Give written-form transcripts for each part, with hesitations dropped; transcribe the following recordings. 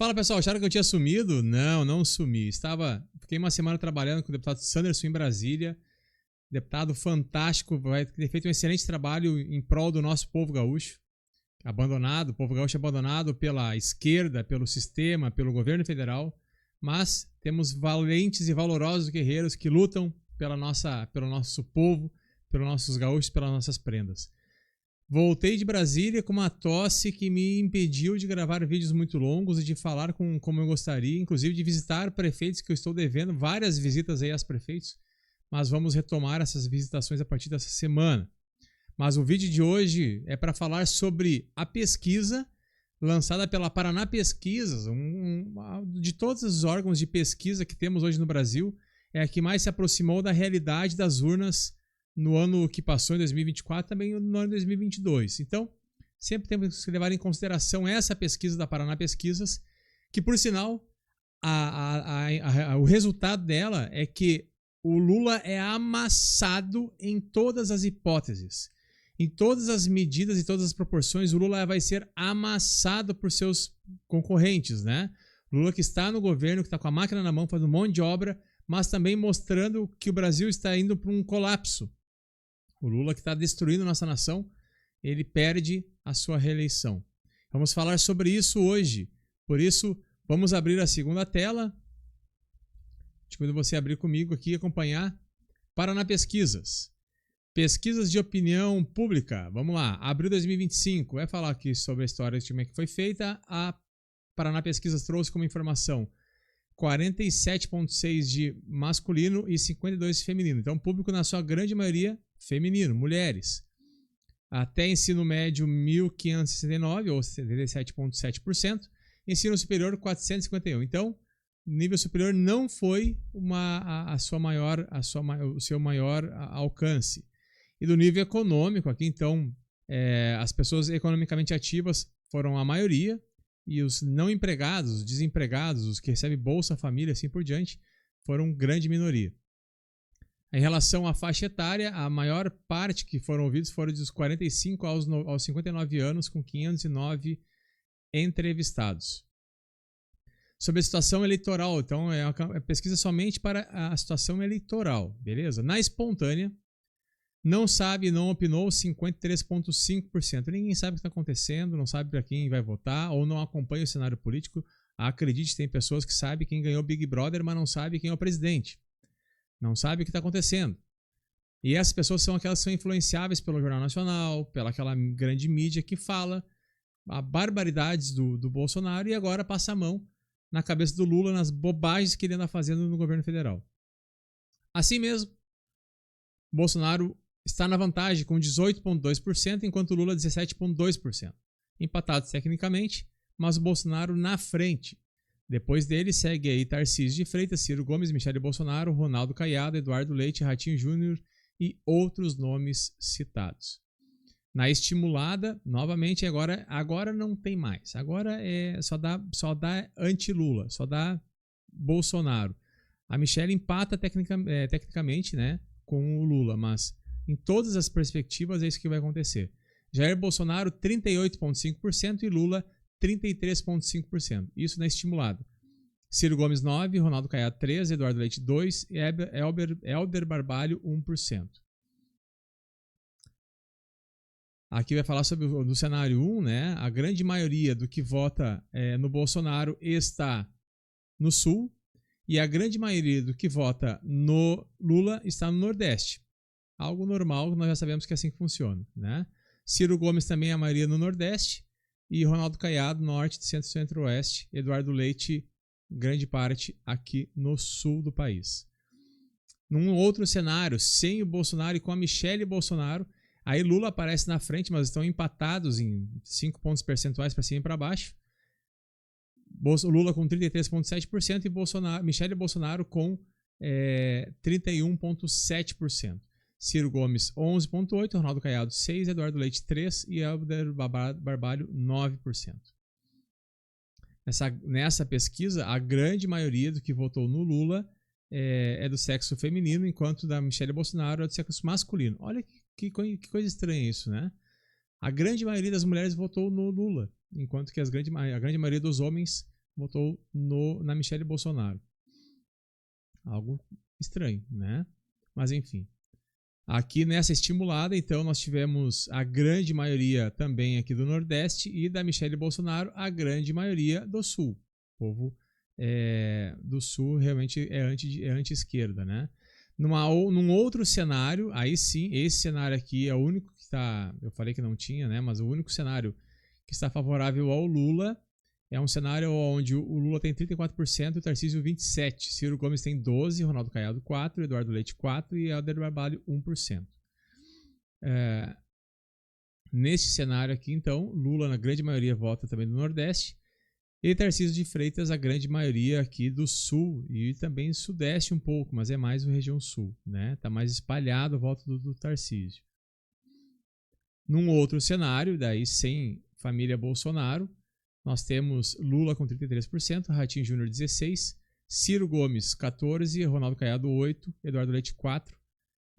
Fala pessoal, acharam que eu tinha sumido? Não, não sumi. Fiquei uma semana trabalhando com o deputado Sanderson em Brasília. Deputado fantástico, vai ter feito um excelente trabalho em prol do nosso povo gaúcho. O povo gaúcho abandonado pela esquerda, pelo sistema, pelo governo federal. Mas temos valentes e valorosos guerreiros que lutam pelo nosso povo, pelos nossos gaúchos, pelas nossas prendas. Voltei de Brasília com uma tosse que me impediu de gravar vídeos muito longos e de falar como eu gostaria, inclusive de visitar prefeitos que eu estou devendo, várias visitas aí aos prefeitos, mas vamos retomar essas visitações a partir dessa semana. Mas o vídeo de hoje é para falar sobre a pesquisa lançada pela Paraná Pesquisas, de todos os órgãos de pesquisa que temos hoje no Brasil, é a que mais se aproximou da realidade das urnas no ano que passou, em 2024, também no ano de 2022. Então, sempre temos que levar em consideração essa pesquisa da Paraná Pesquisas, que, por sinal, o resultado dela é que o Lula é amassado em todas as hipóteses. Em todas as medidas e todas as proporções, o Lula vai ser amassado por seus concorrentes, né? O Lula que está no governo, que está com a máquina na mão, fazendo um monte de obra, mas também mostrando que o Brasil está indo para um colapso. O Lula que está destruindo nossa nação, ele perde a sua reeleição. Vamos falar sobre isso hoje. Por isso, vamos abrir a segunda tela. Quando você abrir comigo aqui e acompanhar, Paraná Pesquisas. Pesquisas de opinião pública. Vamos lá. Abril 2025. Vai falar aqui sobre a história de como é que foi feita. A Paraná Pesquisas trouxe como informação 47,6% de masculino e 52% de feminino. Então, público na sua grande maioria feminino, mulheres. Até ensino médio 1.569, ou 77,7%. Ensino superior 451. Então, nível superior não foi o seu maior alcance. E do nível econômico, aqui então, as pessoas economicamente ativas foram a maioria, e os não empregados, os desempregados, os que recebem Bolsa Família, assim por diante, foram grande minoria. Em relação à faixa etária, a maior parte que foram ouvidos foram dos 45 aos 59 anos, com 509 entrevistados. Sobre a situação eleitoral, então é uma pesquisa somente para a situação eleitoral, beleza? Na espontânea, não sabe, não opinou 53,5%. Ninguém sabe o que está acontecendo, não sabe para quem vai votar ou não acompanha o cenário político. Acredite, tem pessoas que sabem quem ganhou Big Brother, mas não sabe quem é o presidente. Não sabe o que está acontecendo. E essas pessoas são aquelas que são influenciáveis pelo Jornal Nacional, pelaquela grande mídia que fala a barbaridades do Bolsonaro e agora passa a mão na cabeça do Lula nas bobagens que ele anda fazendo no governo federal. Assim mesmo, Bolsonaro está na vantagem com 18,2%, enquanto o Lula 17,2%. Empatados tecnicamente, mas o Bolsonaro na frente. Depois dele segue aí Tarcísio de Freitas, Ciro Gomes, Michele Bolsonaro, Ronaldo Caiado, Eduardo Leite, Ratinho Júnior e outros nomes citados. Na estimulada, novamente, agora não tem mais. Agora só dá anti-Lula, só dá Bolsonaro. A Michele empata tecnicamente, né, com o Lula, mas em todas as perspectivas é isso que vai acontecer. Jair Bolsonaro 38,5% e Lula 33,5%. Isso na estimulada. Ciro Gomes 9%, Ronaldo Caiado 13%, Eduardo Leite 2% e Helder Barbalho 1%. Aqui vai falar sobre no cenário 1, né? A grande maioria do que vota no Bolsonaro está no Sul e a grande maioria do que vota no Lula está no Nordeste. Algo normal, nós já sabemos que é assim que funciona, né? Ciro Gomes também a maioria no Nordeste e Ronaldo Caiado, Norte, Centro, Centro-Oeste, Eduardo Leite, grande parte aqui no Sul do país. Num outro cenário, sem o Bolsonaro e com a Michele Bolsonaro, aí Lula aparece na frente, mas estão empatados em 5 pontos percentuais para cima e para baixo. Lula com 33,7% e Michele Bolsonaro com 31,7%. Ciro Gomes 11,8%, Ronaldo Caiado 6%, Eduardo Leite 3% e Helder Barbalho 9%. Nessa pesquisa, a grande maioria do que votou no Lula é do sexo feminino, enquanto da Michele Bolsonaro é do sexo masculino. Olha que coisa estranha isso, né? A grande maioria das mulheres votou no Lula, enquanto que a grande maioria dos homens votou na Michelle Bolsonaro. Algo estranho, né? Mas enfim. Aqui nessa estimulada, então, nós tivemos a grande maioria também aqui do Nordeste e da Michelle Bolsonaro, a grande maioria do Sul. O povo do Sul realmente é anti-esquerda, né? Num outro cenário, aí sim, esse cenário aqui é o único que está, eu falei que não tinha, né? Mas o único cenário que está favorável ao Lula é um cenário onde o Lula tem 34% e o Tarcísio 27%. Ciro Gomes tem 12%, Ronaldo Caiado 4%, Eduardo Leite 4% e Helder Barbalho 1%. Neste cenário aqui, então, Lula na grande maioria vota também no Nordeste e Tarcísio de Freitas a grande maioria aqui do Sul e também Sudeste um pouco, mas é mais a região Sul, né? Tá mais espalhado o voto do Tarcísio. Num outro cenário, daí sem família Bolsonaro, nós temos Lula com 33%, Ratinho Júnior 16%, Ciro Gomes 14%, Ronaldo Caiado 8%, Eduardo Leite 4%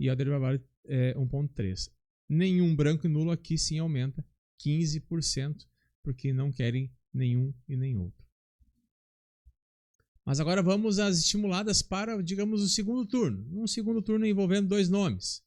e Helder Barbalho 1,3%. Nenhum branco e nulo aqui sim aumenta 15%, porque não querem nenhum e nem outro. Mas agora vamos às estimuladas para, digamos, o segundo turno. Um segundo turno envolvendo 2 nomes.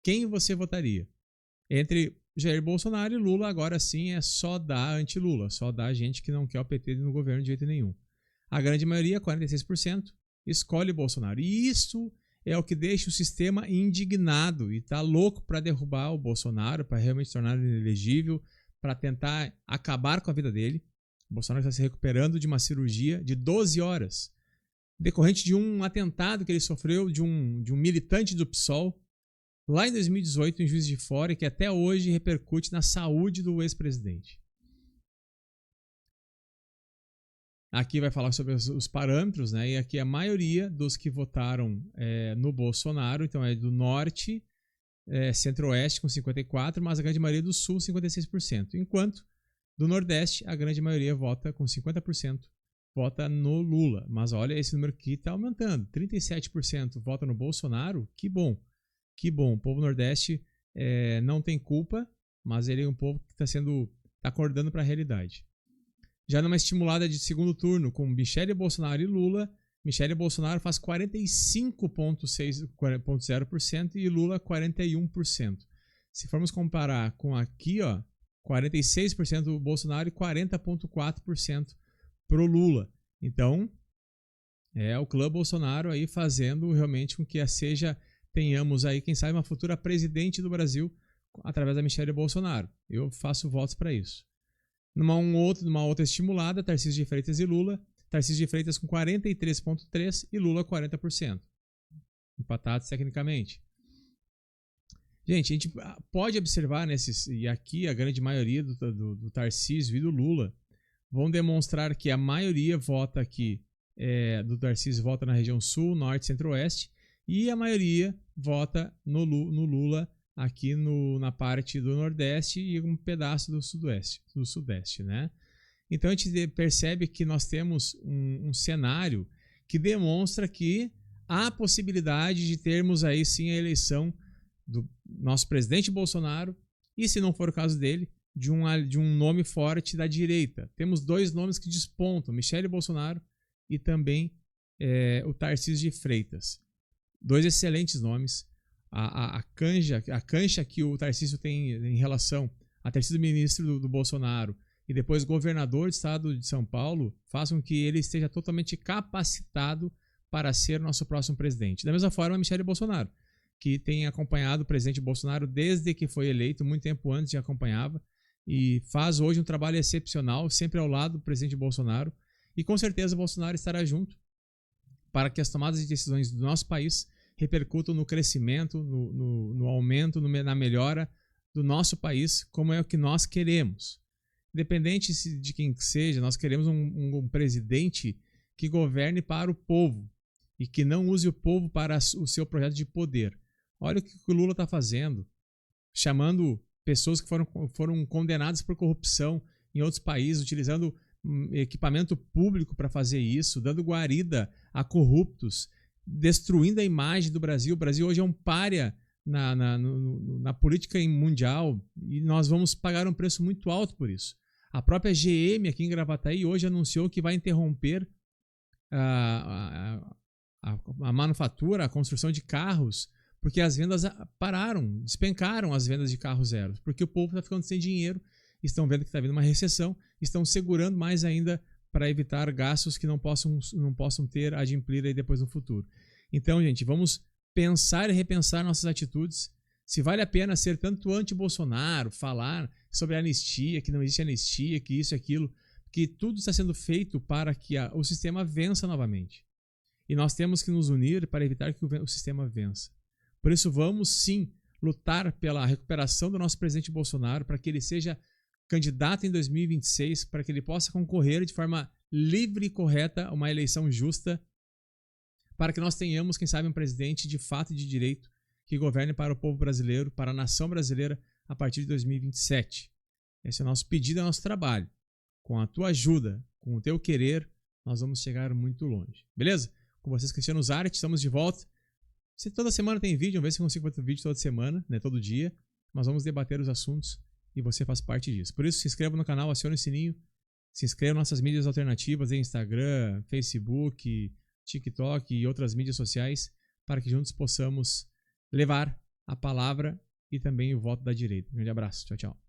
Quem você votaria? Entre Jair Bolsonaro e Lula, agora sim é só dar anti-Lula, só dar gente que não quer o PT no governo de jeito nenhum. A grande maioria, 46%, escolhe Bolsonaro. E isso é o que deixa o sistema indignado e está louco para derrubar o Bolsonaro, para realmente torná-lo inelegível, para tentar acabar com a vida dele. O Bolsonaro está se recuperando de uma cirurgia de 12 horas, decorrente de um atentado que ele sofreu de um militante do PSOL, lá em 2018, em Juiz de Fora, e que até hoje repercute na saúde do ex-presidente. Aqui vai falar sobre os parâmetros, né? E aqui a maioria dos que votaram no Bolsonaro, então é do Norte, Centro-Oeste com 54%, mas a grande maioria do Sul, 56%. Enquanto do Nordeste, a grande maioria vota com 50%, vota no Lula. Mas olha, esse número aqui está aumentando. 37% vota no Bolsonaro, que bom. Que bom, o povo Nordeste não tem culpa, mas ele é um povo que está acordando para a realidade. Já numa estimulada de segundo turno, com Michelle Bolsonaro e Lula, Michelle Bolsonaro faz 45,0% e Lula 41%. Se formos comparar com aqui, 46% do Bolsonaro e 40,4% para o Lula. Então, é o clã Bolsonaro aí fazendo realmente com que tenhamos aí, quem sabe, uma futura presidente do Brasil através da Michelle Bolsonaro. Eu faço votos para isso. Numa outra estimulada, Tarcísio de Freitas e Lula. Tarcísio de Freitas com 43,3% e Lula 40%. Empatados tecnicamente. Gente, a gente pode observar e aqui a grande maioria do Tarcísio e do Lula vão demonstrar que a maioria vota aqui, do Tarcísio vota na região Sul, Norte, Centro-Oeste, e a maioria vota no Lula aqui na parte do Nordeste e um pedaço do Sudeste, né? Então a gente percebe que nós temos um cenário que demonstra que há possibilidade de termos aí sim a eleição do nosso presidente Bolsonaro e, se não for o caso dele, de um nome forte da direita. Temos 2 nomes que despontam, Michelle Bolsonaro e também o Tarcísio de Freitas. 2 excelentes nomes. A cancha que o Tarcísio tem em relação a ter sido ministro do Bolsonaro e depois governador do estado de São Paulo faz com que ele esteja totalmente capacitado para ser o nosso próximo presidente. Da mesma forma, Michelle Bolsonaro, que tem acompanhado o presidente Bolsonaro desde que foi eleito, muito tempo antes já acompanhava, e faz hoje um trabalho excepcional, sempre ao lado do presidente Bolsonaro, e com certeza o Bolsonaro estará junto para que as tomadas de decisões do nosso país repercutam no crescimento, no aumento, na melhora do nosso país, como é o que nós queremos. Independente de quem seja, nós queremos um presidente que governe para o povo e que não use o povo para o seu projeto de poder. Olha o que o Lula está fazendo, chamando pessoas que foram condenadas por corrupção em outros países, utilizando equipamento público para fazer isso, dando guarida a corruptos, destruindo a imagem do Brasil. O Brasil hoje é um pária na política mundial e nós vamos pagar um preço muito alto por isso. A própria GM aqui em Gravataí hoje anunciou que vai interromper a manufatura, a construção de carros, porque as vendas pararam, despencaram as vendas de carros zeros, porque o povo está ficando sem dinheiro, estão vendo que está vindo uma recessão, estão segurando mais ainda para evitar gastos que não possam ter adimplir aí depois no futuro. Então, gente, vamos pensar e repensar nossas atitudes. Se vale a pena ser tanto anti-Bolsonaro, falar sobre anistia, que não existe anistia, que isso e aquilo, que tudo está sendo feito para que o sistema vença novamente. E nós temos que nos unir para evitar que o sistema vença. Por isso, vamos sim lutar pela recuperação do nosso presidente Bolsonaro, para que ele seja candidato em 2026, para que ele possa concorrer de forma livre e correta a uma eleição justa, para que nós tenhamos, quem sabe, um presidente de fato e de direito que governe para o povo brasileiro, para a nação brasileira, a partir de 2027. Esse é o nosso pedido, é o nosso trabalho. Com a tua ajuda, com o teu querer, nós vamos chegar muito longe. Beleza? Com vocês, Cristiano Zarte, estamos de volta. Toda semana tem vídeo, vamos ver se eu consigo fazer vídeo toda semana, né, todo dia. Mas vamos debater os assuntos e você faz parte disso. Por isso, se inscreva no canal, acione o sininho, se inscreva nas nossas mídias alternativas, Instagram, Facebook, TikTok e outras mídias sociais, para que juntos possamos levar a palavra e também o voto da direita. Um grande abraço. Tchau, tchau.